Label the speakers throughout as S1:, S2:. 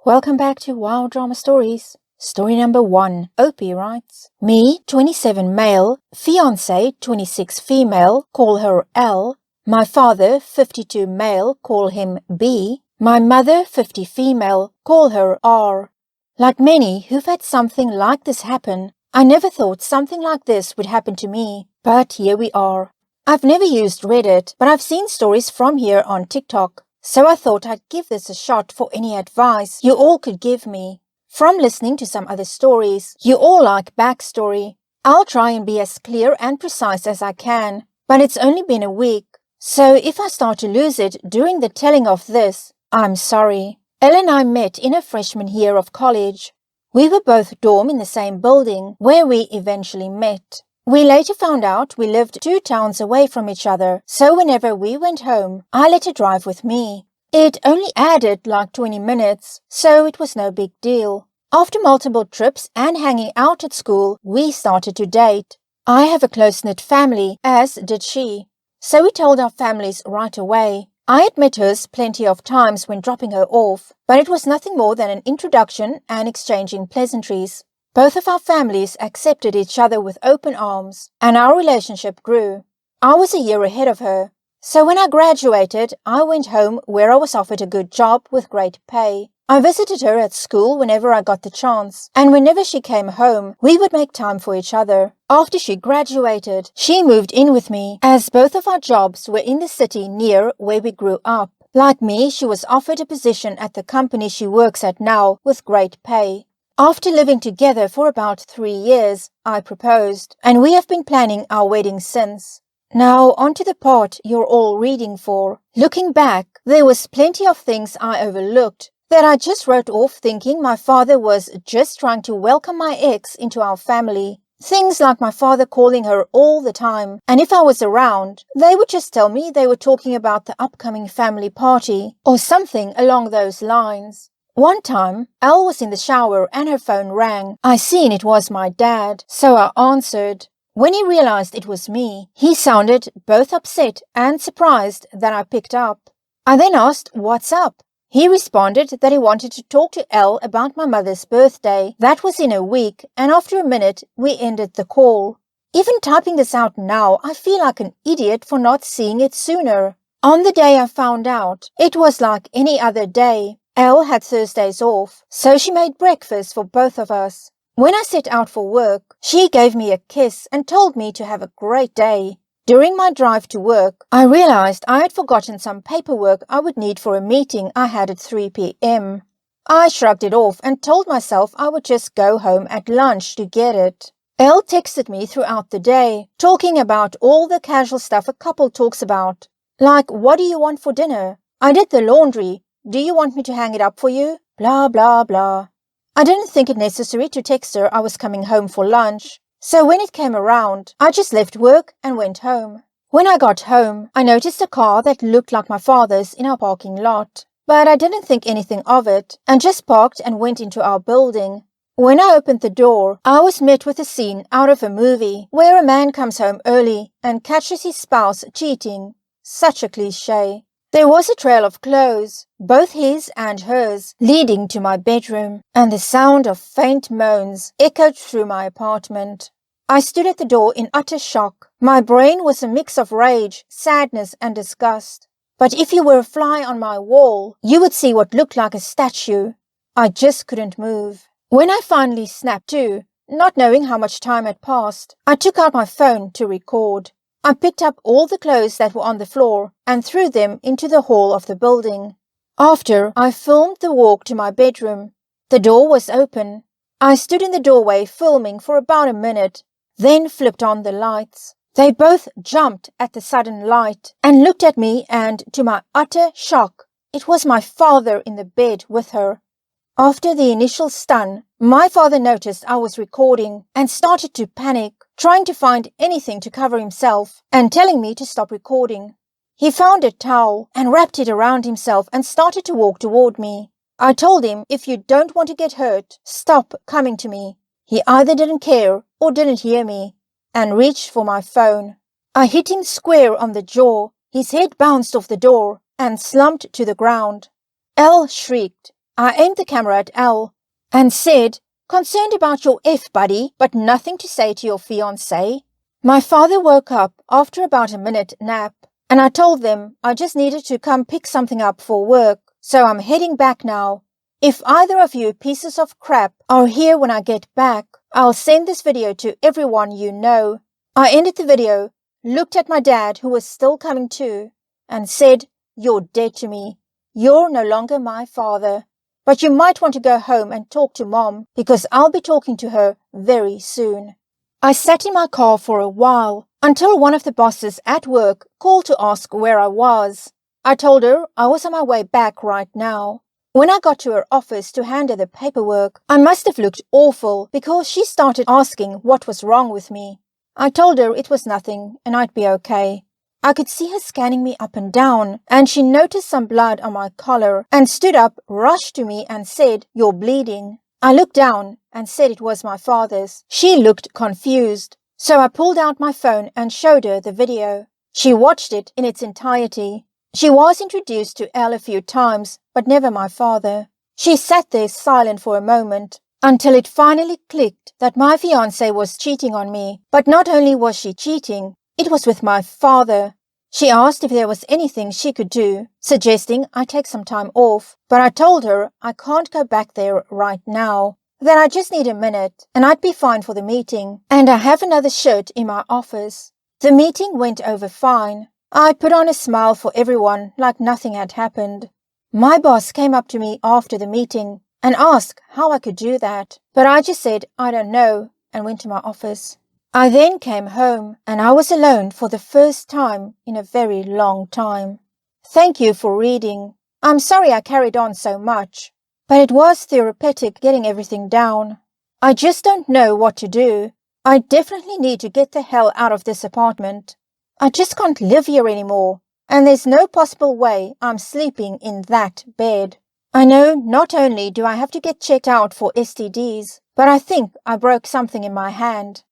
S1: Welcome back to Wild Drama Stories. Story number 1. Opie writes, Me, 27 male, fiance, 26 female, call her L. My father, 52 male, call him B. My mother, 50 female, call her R. Like many who've had something like this happen, I never thought something like this would happen to me, but here we are. I've never used Reddit, but I've seen stories from here on TikTok. So I thought I'd give this a shot for any advice you all could give me. From listening to some other stories, you all like backstory. I'll try and be as clear and precise as I can, but it's only been a week. So if I start to lose it during the telling of this, I'm sorry. Elle and I met in her freshman year of college. We were both dorm in the same building where we eventually met. We later found out we lived 2 towns away from each other, so whenever we went home, I let her drive with me. It only added like 20 minutes, so it was no big deal. After multiple trips and hanging out at school, we started to date. I have a close-knit family, as did she. So we told our families right away. I had met hers plenty of times when dropping her off, but it was nothing more than an introduction and exchanging pleasantries. Both of our families accepted each other with open arms, and our relationship grew. I was a year ahead of her, so when I graduated, I went home where I was offered a good job with great pay. I visited her at school whenever I got the chance, and whenever she came home, we would make time for each other. After she graduated, she moved in with me, as both of our jobs were in the city near where we grew up. Like me, she was offered a position at the company she works at now with great pay. After living together for about 3 years, I proposed, and we have been planning our wedding since. Now, on to the part you're all reading for. Looking back, there was plenty of things I overlooked that I just wrote off thinking my father was just trying to welcome my ex into our family. Things like my father calling her all the time, and if I was around, they would just tell me they were talking about the upcoming family party, or something along those lines. One time, Elle was in the shower and her phone rang. I seen it was my dad, so I answered. When he realized it was me, he sounded both upset and surprised that I picked up. I then asked, "What's up?" He responded that he wanted to talk to Elle about my mother's birthday. That was in a week, and after a minute, we ended the call. Even typing this out now, I feel like an idiot for not seeing it sooner. On the day I found out, it was like any other day. Elle had Thursdays off, so she made breakfast for both of us. When I set out for work, she gave me a kiss and told me to have a great day. During my drive to work, I realized I had forgotten some paperwork I would need for a meeting I had at 3 p.m. I shrugged it off and told myself I would just go home at lunch to get it. Elle texted me throughout the day, talking about all the casual stuff a couple talks about. Like, what do you want for dinner? I did the laundry. Do you want me to hang it up for you? Blah, blah, blah. I didn't think it necessary to text her I was coming home for lunch. So when it came around, I just left work and went home. When I got home, I noticed a car that looked like my father's in our parking lot. But I didn't think anything of it and just parked and went into our building. When I opened the door, I was met with a scene out of a movie where a man comes home early and catches his spouse cheating. Such a cliché. There was a trail of clothes, both his and hers, leading to my bedroom, and the sound of faint moans echoed through my apartment. I stood at the door in utter shock. My brain was a mix of rage, sadness, and disgust. But if you were a fly on my wall, you would see what looked like a statue. I just couldn't move. When I finally snapped to, not knowing how much time had passed, I took out my phone to record. I picked up all the clothes that were on the floor and threw them into the hall of the building. After, I filmed the walk to my bedroom. The door was open. I stood in the doorway filming for about a minute, then flipped on the lights. They both jumped at the sudden light and looked at me, and to my utter shock, it was my father in the bed with her. After the initial stun, my father noticed I was recording and started to panic, trying to find anything to cover himself and telling me to stop recording. He found a towel and wrapped it around himself and started to walk toward me. I told him, if you don't want to get hurt, stop coming to me. He either didn't care or didn't hear me and reached for my phone. I hit him square on the jaw. His head bounced off the door and slumped to the ground. Elle shrieked. I aimed the camera at Al and said, "Concerned about your F, buddy, but nothing to say to your fiancé." My father woke up after about a minute nap, and I told them I just needed to come pick something up for work, so I'm heading back now. If either of you pieces of crap are here when I get back, I'll send this video to everyone you know. I ended the video, looked at my dad, who was still coming to, and said, "You're dead to me. You're no longer my father. But you might want to go home and talk to Mom, because I'll be talking to her very soon." I sat in my car for a while until one of the bosses at work called to ask where I was. I told her I was on my way back right now. When I got to her office to hand her the paperwork, I must have looked awful because she started asking what was wrong with me. I told her it was nothing and I'd be okay. I could see her scanning me up and down, and she noticed some blood on my collar and stood up, rushed to me and said, "You're bleeding." I looked down and said it was my father's. She looked confused, so I pulled out my phone and showed her the video. She watched it in its entirety. She was introduced to Elle a few times, but never my father. She sat there silent for a moment, until it finally clicked that my fiancé was cheating on me. But not only was she cheating, it was with my father. She asked if there was anything she could do, suggesting I take some time off, but I told her I can't go back there right now, that I just need a minute and I'd be fine for the meeting, and I have another shirt in my office. The meeting went over fine. I put on a smile for everyone like nothing had happened. My boss came up to me after the meeting and asked how I could do that, but I just said I don't know and went to my office. I then came home and I was alone for the first time in a very long time. Thank you for reading. I'm sorry I carried on so much, but it was therapeutic getting everything down. I just don't know what to do. I definitely need to get the hell out of this apartment. I just can't live here anymore, and there's no possible way I'm sleeping in that bed. I know not only do I have to get checked out for STDs, but I think I broke something in my hand.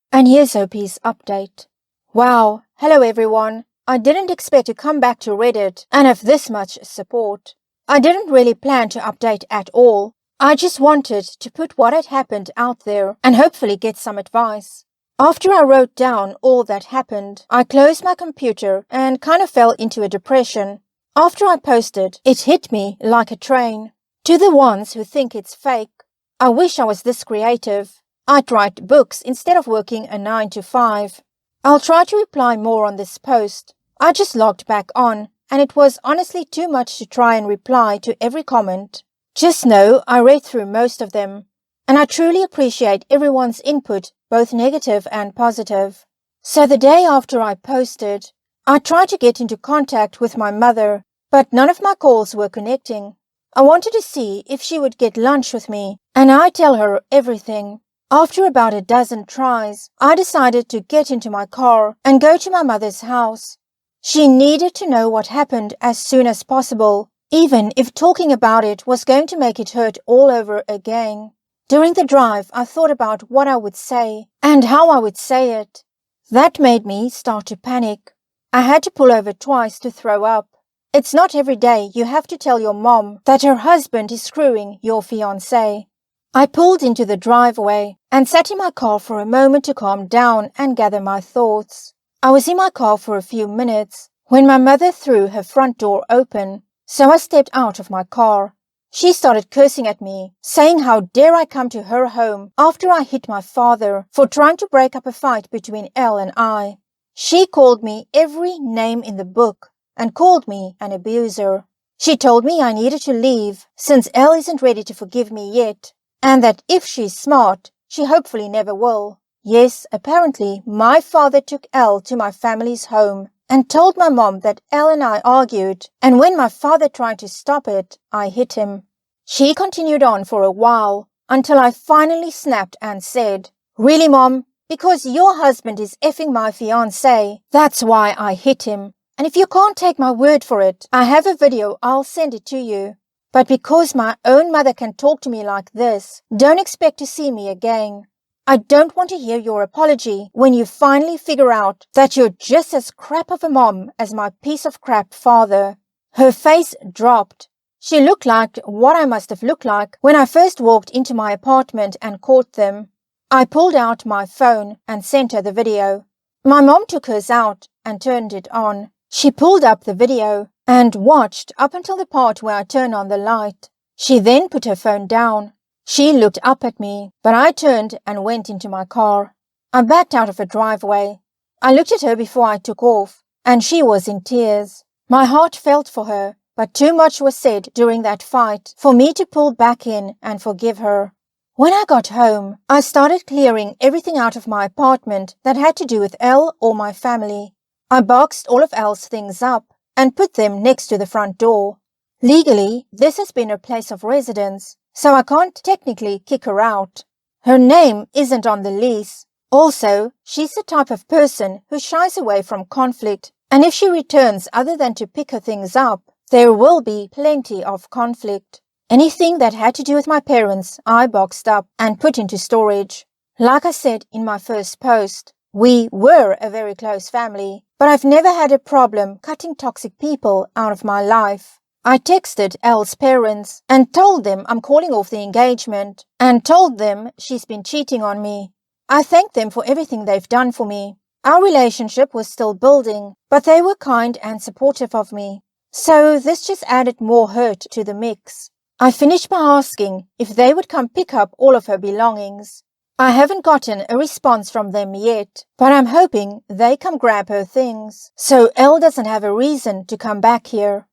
S1: And here's OP's update. Wow, hello everyone. I didn't expect to come back to Reddit and have this much support. I didn't really plan to update at all. I just wanted to put what had happened out there and hopefully get some advice. After I wrote down all that happened, I closed my computer and kind of fell into a depression. After I posted, it hit me like a train. To the ones who think it's fake, I wish I was this creative. I'd write books instead of working a 9 to 5. I'll try to reply more on this post. I just logged back on, and it was honestly too much to try and reply to every comment. Just know I read through most of them, and I truly appreciate everyone's input, both negative and positive. So the day after I posted, I tried to get into contact with my mother, but none of my calls were connecting. I wanted to see if she would get lunch with me, and I'd tell her everything. After about a dozen tries, I decided to get into my car and go to my mother's house. She needed to know what happened as soon as possible, even if talking about it was going to make it hurt all over again. During the drive, I thought about what I would say and how I would say it. That made me start to panic. I had to pull over twice to throw up. It's not every day you have to tell your mom that her husband is screwing your fiancé. I pulled into the driveway and sat in my car for a moment to calm down and gather my thoughts. I was in my car for a few minutes when my mother threw her front door open, so I stepped out of my car. She started cursing at me, saying how dare I come to her home after I hit my father for trying to break up a fight between Elle and I. She called me every name in the book and called me an abuser. She told me I needed to leave since Elle isn't ready to forgive me yet, and that if she's smart, she hopefully never will. Yes, apparently my father took Elle to my family's home and told my mom that Elle and I argued, and when my father tried to stop it, I hit him. She continued on for a while until I finally snapped and said, "Really, Mom? Because your husband is effing my fiancé, that's why I hit him. And if you can't take my word for it, I have a video, I'll send it to you. But because my own mother can talk to me like this, don't expect to see me again. I don't want to hear your apology when you finally figure out that you're just as crap of a mom as my piece of crap father." Her face dropped. She looked like what I must have looked like when I first walked into my apartment and caught them. I pulled out my phone and sent her the video. My mom took hers out and turned it on. She pulled up the video and watched up until the part where I turned on the light. She then put her phone down. She looked up at me, but I turned and went into my car. I backed out of her driveway. I looked at her before I took off, and she was in tears. My heart felt for her, but too much was said during that fight for me to pull back in and forgive her. When I got home, I started clearing everything out of my apartment that had to do with Elle or my family. I boxed all of Elle's things up and put them next to the front door. Legally, this has been her place of residence, so I can't technically kick her out. Her name isn't on the lease. Also, she's the type of person who shies away from conflict, and if she returns other than to pick her things up, there will be plenty of conflict. Anything that had to do with my parents, I boxed up and put into storage. Like I said in my first post, we were a very close family, but I've never had a problem cutting toxic people out of my life. I texted Elle's parents and told them I'm calling off the engagement and told them she's been cheating on me. I thanked them for everything they've done for me. Our relationship was still building, but they were kind and supportive of me. So this just added more hurt to the mix. I finished by asking if they would come pick up all of her belongings. I haven't gotten a response from them yet, but I'm hoping they come grab her things, so Elle doesn't have a reason to come back here.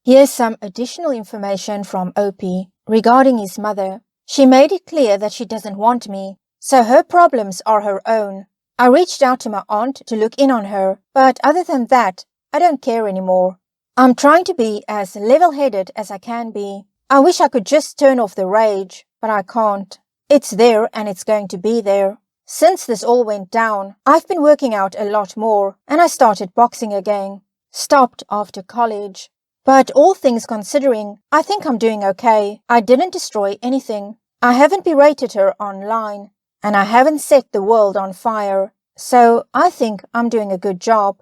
S1: Here's some additional information from Opie regarding his mother. She made it clear that she doesn't want me, so her problems are her own. I reached out to my aunt to look in on her, but other than that, I don't care anymore. I'm trying to be as level-headed as I can be. I wish I could just turn off the rage, but I can't. It's there and it's going to be there. Since this all went down, I've been working out a lot more, and I started boxing again. Stopped after college. But all things considering, I think I'm doing okay. I didn't destroy anything. I haven't berated her online, and I haven't set the world on fire. So I think I'm doing a good job.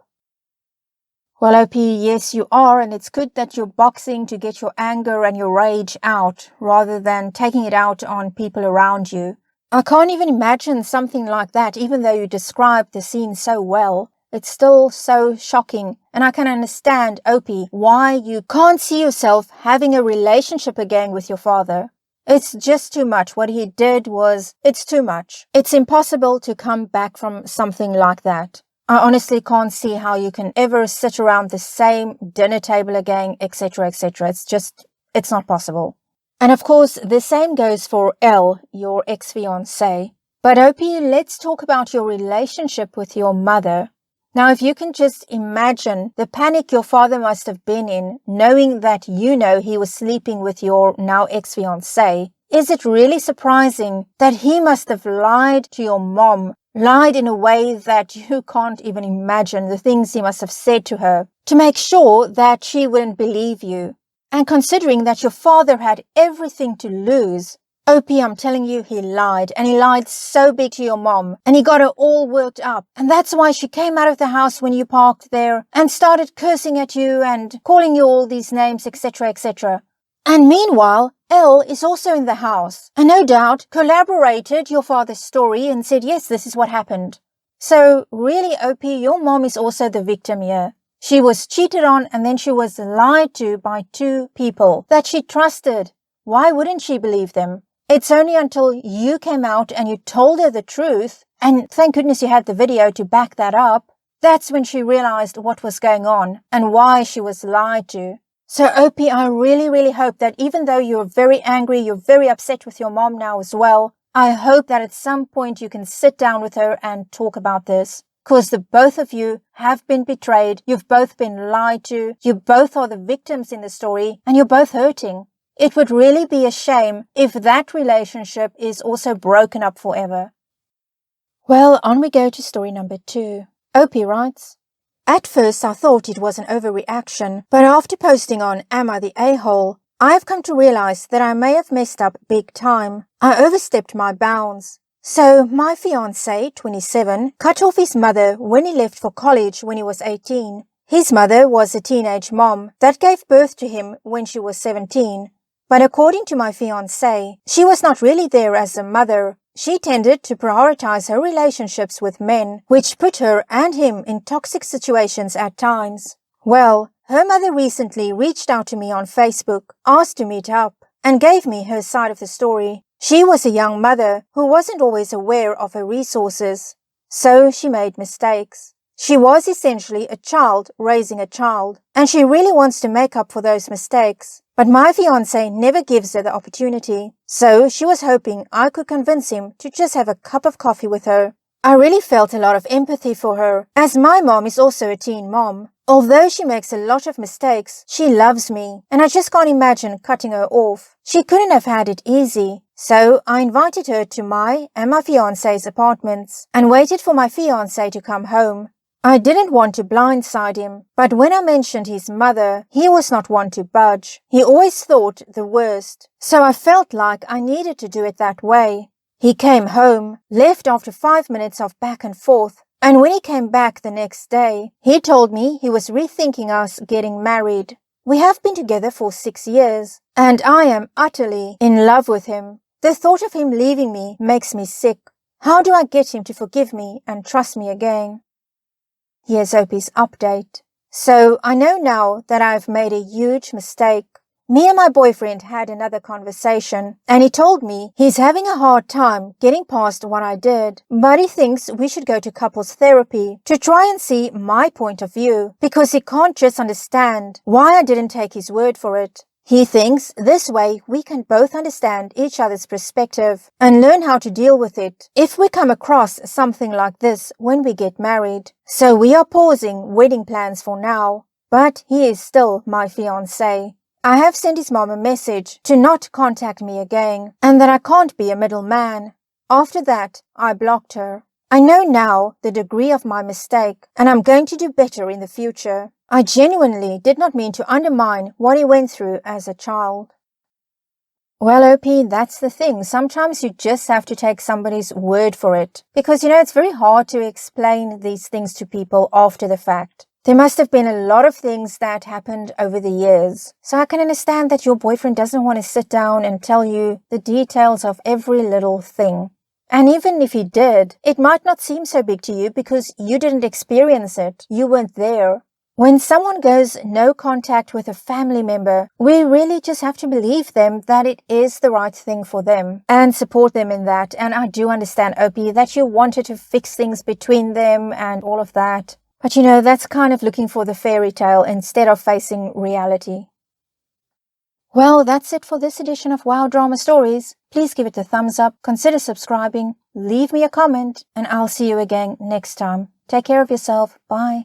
S1: Well, OP, yes, you are, and it's good that you're boxing to get your anger and your rage out, rather than taking it out on people around you. I can't even imagine something like that, even though you described the scene so well. It's still so shocking, and I can understand, OP, why you can't see yourself having a relationship again with your father. It's just too much. What he did it's too much. It's impossible to come back from something like that. I honestly can't see how you can ever sit around the same dinner table again, etc., etc. It's not possible. And of course, the same goes for Elle, your ex-fiancée. But OP, let's talk about your relationship with your mother. Now, if you can just imagine the panic your father must have been in, knowing that you know he was sleeping with your now ex-fiancée, is it really surprising that he must have lied to your mom? Lied in a way that you can't even imagine the things he must have said to her to make sure that she wouldn't believe you. And considering that your father had everything to lose, OP, I'm telling you, he lied, and he lied so big to your mom, and he got her all worked up. And that's why she came out of the house when you parked there and started cursing at you and calling you all these names, etc., etc. And meanwhile, Elle is also in the house and no doubt corroborated your father's story and said, yes, this is what happened. So really, OP, your mom is also the victim here. She was cheated on and then she was lied to by two people that she trusted. Why wouldn't she believe them? It's only until you came out and you told her the truth, and thank goodness you had the video to back that up, that's when she realized what was going on and why she was lied to. So OP, I really, really hope that even though you're very angry, you're very upset with your mom now as well, I hope that at some point you can sit down with her and talk about this. Because the both of you have been betrayed, you've both been lied to, you both are the victims in the story, and you're both hurting. It would really be a shame if that relationship is also broken up forever. Well, on we go to story number 2. OP writes, at first I thought it was an overreaction, but after posting on Am I the A-hole, I have come to realize that I may have messed up big time. I overstepped my bounds. So my fiancé, 27, cut off his mother when he left for college when he was 18. His mother was a teenage mom that gave birth to him when she was 17. But according to my fiancé, she was not really there as a mother. She tended to prioritize her relationships with men, which put her and him in toxic situations at times. Well, her mother recently reached out to me on Facebook, asked to meet up, and gave me her side of the story. She was a young mother who wasn't always aware of her resources, so she made mistakes. She was essentially a child raising a child, and she really wants to make up for those mistakes. But my fiancé never gives her the opportunity, so she was hoping I could convince him to just have a cup of coffee with her. I really felt a lot of empathy for her, as my mom is also a teen mom. Although she makes a lot of mistakes, she loves me, and I just can't imagine cutting her off. She couldn't have had it easy, so I invited her to my and my fiancé's apartments and waited for my fiancé to come home. I didn't want to blindside him, but when I mentioned his mother, he was not one to budge. He always thought the worst, so I felt like I needed to do it that way. He came home, left after 5 minutes of back and forth, and when he came back the next day, he told me he was rethinking us getting married. We have been together for 6 years, and I am utterly in love with him. The thought of him leaving me makes me sick. How do I get him to forgive me and trust me again? Here's Opie's update. So I know now that I've made a huge mistake. Me and my boyfriend had another conversation, and he told me he's having a hard time getting past what I did, but he thinks we should go to couples therapy to try and see my point of view, because he can't just understand why I didn't take his word for it. He thinks this way we can both understand each other's perspective and learn how to deal with it if we come across something like this when we get married. So we are pausing wedding plans for now, but he is still my fiancé. I have sent his mom a message to not contact me again and that I can't be a middleman. After that, I blocked her. I know now the degree of my mistake, and I'm going to do better in the future. I genuinely did not mean to undermine what he went through as a child. Well, OP, that's the thing. Sometimes you just have to take somebody's word for it. Because, it's very hard to explain these things to people after the fact. There must have been a lot of things that happened over the years. So I can understand that your boyfriend doesn't want to sit down and tell you the details of every little thing. And even if he did, it might not seem so big to you because you didn't experience it. You weren't there. When someone goes no contact with a family member, we really just have to believe them that it is the right thing for them and support them in that. And I do understand, Opie, that you wanted to fix things between them and all of that. But that's kind of looking for the fairy tale instead of facing reality. Well, that's it for this edition of Wow Drama Stories. Please give it a thumbs up, consider subscribing, leave me a comment, and I'll see you again next time. Take care of yourself. Bye.